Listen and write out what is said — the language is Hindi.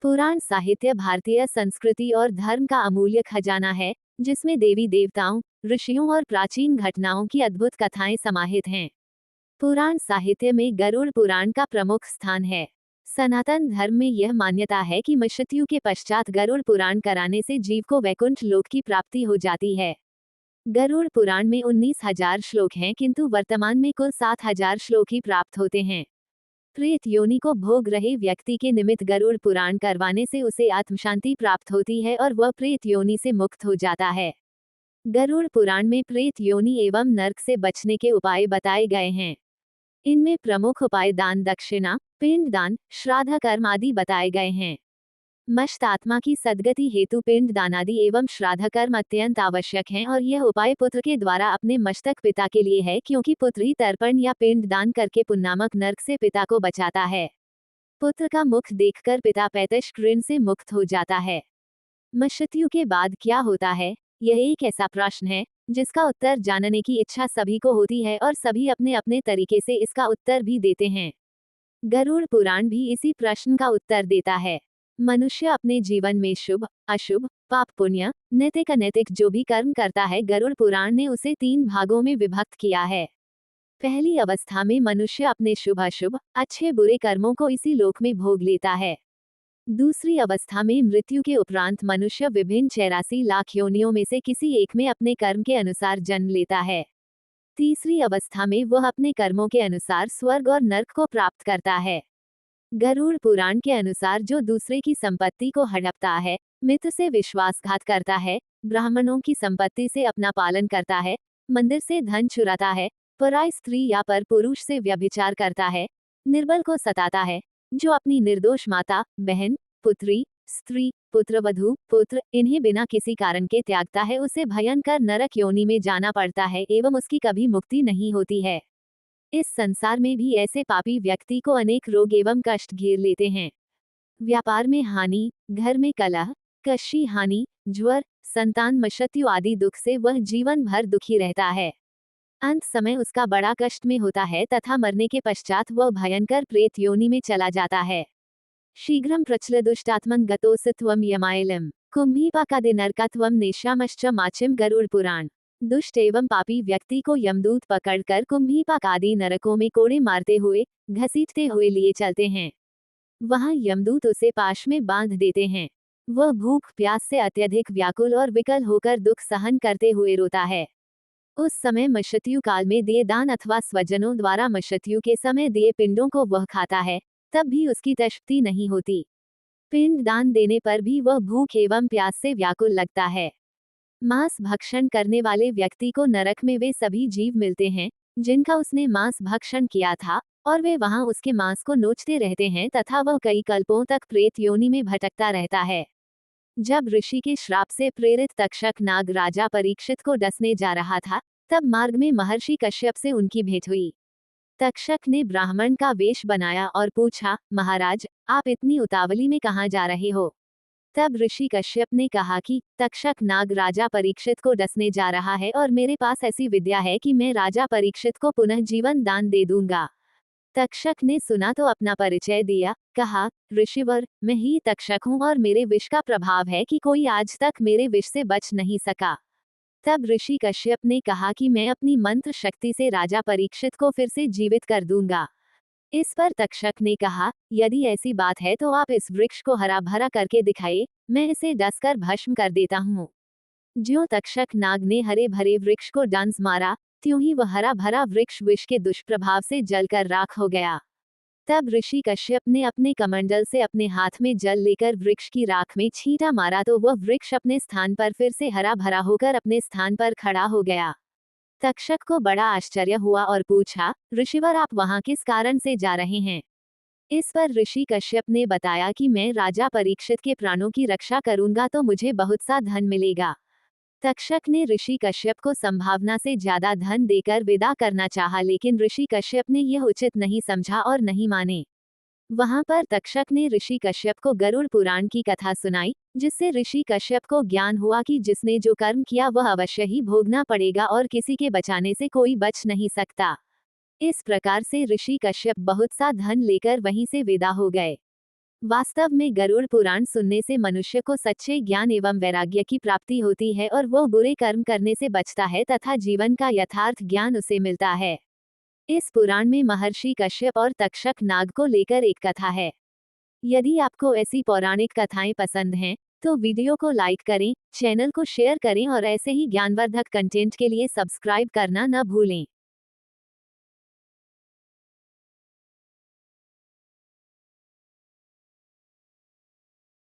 पुराण साहित्य भारतीय संस्कृति और धर्म का अमूल्य खजाना है, जिसमें देवी देवताओं, ऋषियों और प्राचीन घटनाओं की अद्भुत कथाएं समाहित हैं। पुराण साहित्य में गरुड़ पुराण का प्रमुख स्थान है। सनातन धर्म में यह मान्यता है कि मृत्यु के पश्चात गरुड़ पुराण कराने से जीव को वैकुंठ लोक की प्राप्ति हो जाती है। गरुड़ पुराण में 19,000 श्लोक हैं, किंतु वर्तमान में कुल 7,000 श्लोक ही प्राप्त होते हैं। प्रेत योनि को भोग रहे व्यक्ति के निमित्त गरुड़ पुराण करवाने से उसे आत्मशांति प्राप्त होती है और वह प्रेत योनि से मुक्त हो जाता है। गरुड़ पुराण में प्रेत योनि एवं नरक से बचने के उपाय बताए गए हैं। इनमें प्रमुख उपाय दान दक्षिणा, पिंडदान, श्राद्ध कर्म आदि बताए गए हैं। मस्त आत्मा की सद्गति हेतु पिंड दानादि एवं श्राद्ध कर्म अत्यंत आवश्यक हैं और यह उपाय पुत्र के द्वारा अपने मस्तक पिता के लिए है, क्योंकि पुत्र ही तर्पण या पिंड दान करके पुण्यनामक नरक से पिता को बचाता है। पुत्र का मुख देखकर पिता पैतृक ऋण से मुक्त हो जाता है। मृत्यु के बाद क्या होता है, यह एक ऐसा प्रश्न है जिसका उत्तर जानने की इच्छा सभी को होती है और सभी अपने अपने तरीके से इसका उत्तर भी देते हैं। गरुड़ पुराण भी इसी प्रश्न का उत्तर देता है। मनुष्य अपने जीवन में शुभ, अशुभ, पाप पुण्य, नैतिक अनैतिक जो भी कर्म करता है, गरुड़ पुराण ने उसे 3 भागों में विभक्त किया है। पहली अवस्था में मनुष्य अपने शुभ अशुभ, अच्छे बुरे कर्मों को इसी लोक में भोग लेता है। दूसरी अवस्था में मृत्यु के उपरांत मनुष्य विभिन्न 84 लाख योनियों में से किसी एक में अपने कर्म के अनुसार जन्म लेता है। तीसरी अवस्था में वह अपने कर्मों के अनुसार स्वर्ग और नरक को प्राप्त करता है। गरुड़ पुराण के अनुसार जो दूसरे की संपत्ति को हड़पता है, मित्र से विश्वासघात करता है, ब्राह्मणों की संपत्ति से अपना पालन करता है, मंदिर से धन चुराता है, पराई स्त्री या पर पुरुष से व्यभिचार करता है, निर्बल को सताता है, जो अपनी निर्दोष माता, बहन, पुत्री, स्त्री, पुत्रवधू, पुत्र इन्हें बिना किसी कारण के त्यागता है, उसे भयंकर नरक योनि में जाना पड़ता है एवं उसकी कभी मुक्ति नहीं होती है। इस संसार में भी ऐसे पापी व्यक्ति को अनेक रोग एवं कष्ट घेर लेते हैं। व्यापार में हानि, घर में कलह, कष्टी हानि, ज्वर, संतान मृत्यु आदि दुख से वह जीवन भर दुखी रहता है। अंत समय उसका बड़ा कष्ट में होता है तथा मरने के पश्चात वह भयंकर प्रेत योनि में चला जाता है। शीघ्रम प्रचलदुष्टात्मं गतोऽस्त्वं यमायलम कुंभीपाकादिनरकत्वं नेष्यामश्च माचिम। गरुड़ पुराण। दुष्ट एवं पापी व्यक्ति को यमदूत पकड़कर कुंभीपाक आदि नरकों में कोड़े मारते हुए, घसीटते हुए लिए चलते हैं। वहां यमदूत उसे पाश में बांध देते हैं। वह भूख प्यास से अत्यधिक व्याकुल और विकल होकर दुख सहन करते हुए रोता है। उस समय मृत्यु काल में दिए दान अथवा स्वजनों द्वारा मृत्यु के समय दिए पिंडों को वह खाता है, तब भी उसकी तृप्ति नहीं होती। पिंड दान देने पर भी वह भूख एवं प्यास से व्याकुल लगता है। मांस भक्षण करने वाले व्यक्ति को नरक में वे सभी जीव मिलते हैं जिनका उसने मांस भक्षण किया था, और वे वहां उसके मांस को नोचते रहते हैं तथा वह कई कल्पों तक प्रेत योनि में भटकता रहता है। जब ऋषि के श्राप से प्रेरित तक्षक नाग राजा परीक्षित को डसने जा रहा था, तब मार्ग में महर्षि कश्यप से उनकी भेंट हुई। तक्षक ने ब्राह्मण का वेश बनाया और पूछा, महाराज, आप इतनी उतावली में कहाँ जा रहे हो? तब ऋषि कश्यप ने कहा कि तक्षक नाग राजा परीक्षित को डसने जा रहा है और मेरे पास ऐसी विद्या है कि मैं राजा परीक्षित को पुनः जीवन दान दे दूंगा। तक्षक ने सुना तो अपना परिचय दिया, कहा, ऋषिवर, मैं ही तक्षक हूँ और मेरे विष का प्रभाव है कि कोई आज तक मेरे विष से बच नहीं सका। तब ऋषि कश्यप ने कहा कि मैं अपनी मंत्र शक्ति से राजा परीक्षित को फिर से जीवित कर दूंगा। इस पर तक्षक ने कहा, यदि ऐसी बात है तो आप इस वृक्ष को हरा भरा करके दिखाइए, मैं इसे डसकर भस्म कर देता हूँ। ज्यों तक्षक नाग ने हरे भरे वृक्ष को डंस मारा, त्यों ही वह हरा भरा वृक्ष विष के दुष्प्रभाव से जलकर राख हो गया। तब ऋषि कश्यप ने अपने कमंडल से अपने हाथ में जल लेकर वृक्ष की राख में छींटा मारा तो वह वृक्ष अपने स्थान पर फिर से हरा भरा होकर अपने स्थान पर खड़ा हो गया। तक्षक को बड़ा आश्चर्य हुआ और पूछा, ऋषिवर, आप वहां किस कारण से जा रहे हैं? इस पर ऋषि कश्यप ने बताया कि मैं राजा परीक्षित के प्राणों की रक्षा करूंगा तो मुझे बहुत सा धन मिलेगा। तक्षक ने ऋषि कश्यप को संभावना से ज्यादा धन देकर विदा करना चाहा, लेकिन ऋषि कश्यप ने यह उचित नहीं समझा और नहीं माने। वहां पर तक्षक ने ऋषि कश्यप को गरुड़ पुराण की कथा सुनाई, जिससे ऋषि कश्यप को ज्ञान हुआ कि जिसने जो कर्म किया वह अवश्य ही भोगना पड़ेगा और किसी के बचाने से कोई बच नहीं सकता। इस प्रकार से ऋषि कश्यप बहुत सा धन लेकर वहीं से विदा हो गए। वास्तव में गरुड़ पुराण सुनने से मनुष्य को सच्चे ज्ञान एवं वैराग्य की प्राप्ति होती है और वो बुरे कर्म करने से बचता है तथा जीवन का यथार्थ ज्ञान उसे मिलता है। इस पुराण में महर्षि कश्यप और तक्षक नाग को लेकर एक कथा है। यदि आपको ऐसी पौराणिक कथाएं पसंद हैं, तो वीडियो को लाइक करें, चैनल को शेयर करें और ऐसे ही ज्ञानवर्धक कंटेंट के लिए सब्सक्राइब करना न भूलें।